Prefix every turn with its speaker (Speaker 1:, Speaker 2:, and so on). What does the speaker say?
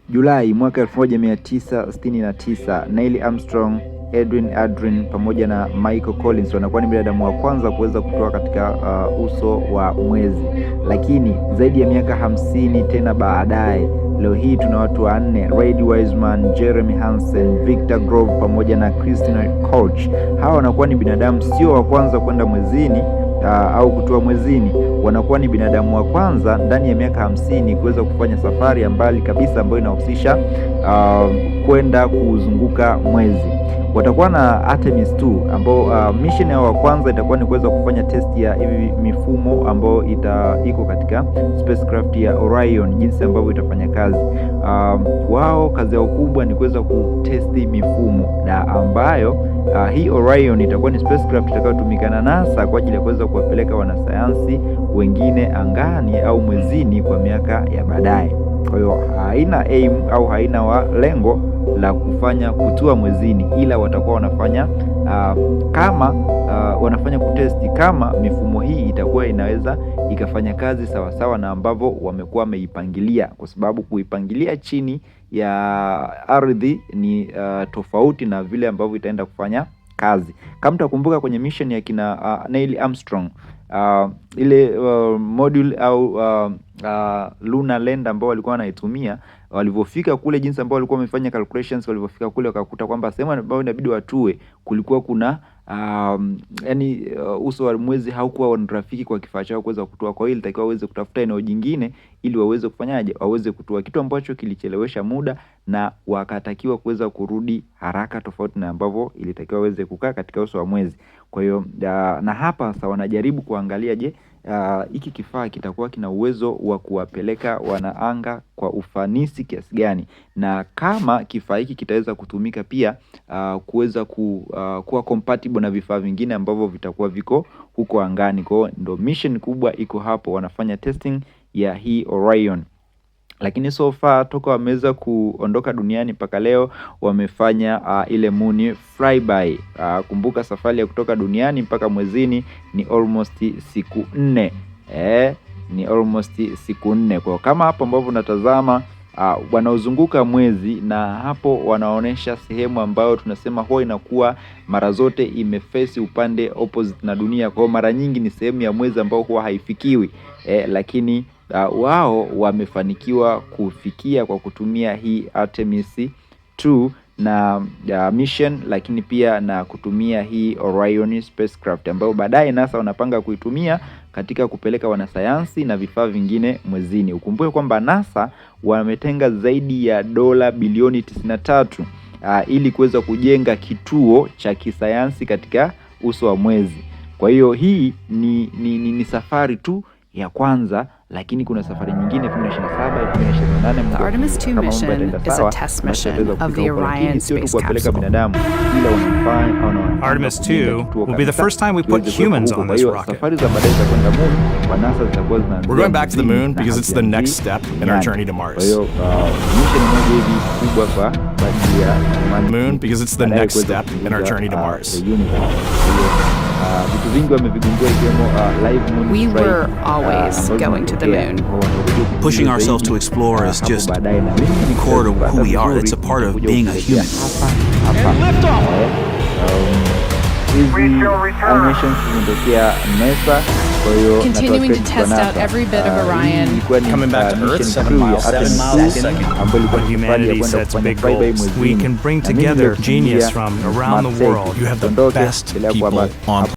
Speaker 1: Julai mwaka 1969 Neil Armstrong, Aldrin pamoja na Michael Collins wanakuwa ni binadamu wa kwanza kuweza kutoa katika uso wa mwezi. Lakini zaidi ya miaka 50 tena baadaye, leo hii tuna watu wanne: Reid Wiseman, Jeremy Hansen, Victor Grove pamoja na Christina Koch. Hawa wanakuwa ni binadamu sio wa kwanza kwenda mwezini au kutua mwezini. Wanakuwa ni binadamu wa kwanza ndani ya miaka 50 kuweza kufanya safari ya mbali kabisa ambayo inahusisha kwenda kuzunguka mwezi. Watakuwa na Artemis 2 ambao mission yao wa kwanza itakuwa ni kuweza kufanya test ya hivi mifumo ambayo iko katika spacecraft ya Orion, jinsi ambavyo itafanya kazi. Wao kazi yao kubwa ni kuweza kutesti mifumo, na ambayo hii Orion itakuwa ni spacecraft itakayotumika na NASA kwa ajili ya kuweza kuwapeleka wanasayansi wengine angani au mwezini kwa miaka ya baadaye. Kwa hiyo haina aim au haina lengo la kufanya kutua mwezini, ila watakuwa wanafanya wanafanya kutesti kama mifumo hii itakuwa inaweza ikafanya kazi sawasawa na ambavyo wamekuwa wameipangilia, kwa sababu kuipangilia chini ya ardhi ni tofauti na vile ambavyo itaenda kufanya kazi. Kama mtakumbuka kwenye mission ya kina Neil Armstrong, ile module au lunar lander ambao walikuwa wanaitumia, walivyofika kule, jinsi ambao walikuwa wamefanya calculations, walivyofika kule wakakuta kwamba sehemu ambayo inabidi watue kulikuwa kuna uso wa mwezi haukuwa rafiki kwa kifaa chao kuweza kutua. Kwa hiyo ilitakiwa waweze kutafuta eneo jingine ili waweze kufanyaje, waweze kutua, kitu ambacho kilichelewesha muda na wakatakiwa kuweza kurudi haraka, tofauti na ambavyo ilitakiwa waweze kukaa katika uso wa mwezi. Kwa hiyo na hapa sasa wanajaribu kuangalia, je, hiki kifaa kitakuwa kina uwezo wa kuwapeleka wanaanga kwa ufanisi kiasi gani, na kama kifaa hiki kitaweza kutumika pia kuweza kuwa compatible na vifaa vingine ambavyo vitakuwa viko huko angani. Kwa hiyo ndo mission kubwa iko hapo, wanafanya testing ya hii Orion. Lakini so far toka wameweza kuondoka duniani mpaka leo wamefanya ile moon flyby. Kumbuka safari ya kutoka duniani mpaka mwezini ni almost siku 4. Ni almost siku 4. Kwa kama hapo ambavyo unatazama wanaozunguka mwezi, na hapo wanaonesha sehemu ambayo tunasema huwa inakuwa mara zote imeface upande opposite na dunia. Kwa mara nyingi ni sehemu ya mwezi ambao huwa haifikiwi, lakini wao wamefanikiwa kufikia kwa kutumia hii Artemis 2 na mission, lakini pia na kutumia hii Orion spacecraft ambayo baadaye NASA wanapanga kuitumia katika kupeleka wanasayansi na vifaa vingine mwezini. Ukumbuke kwamba NASA wametenga zaidi ya dola bilioni 93 ili kuweza kujenga kituo cha kisayansi katika uso wa mwezi. Kwa hiyo hii ni safari tu ya kwanza, lakini kuna safari nyingine 2027, 2028.
Speaker 2: The Artemis 2 mission is a test mission of the Orion space capsule.
Speaker 3: Artemis 2 will be the first time we put humans on this rocket. We're going back to the moon because it's the next step in our journey to Mars. Moon because it's the next step in our journey to Mars.
Speaker 2: We were always going to the moon.
Speaker 4: Pushing ourselves to explore is just core to who we are. It's a part of being a human.
Speaker 3: And lift off!
Speaker 2: Continuing to test out every bit of Orion.
Speaker 3: Coming back to Earth 7 miles a second.
Speaker 4: When humanity sets big goals, we can bring together genius from around the world. You have the best people on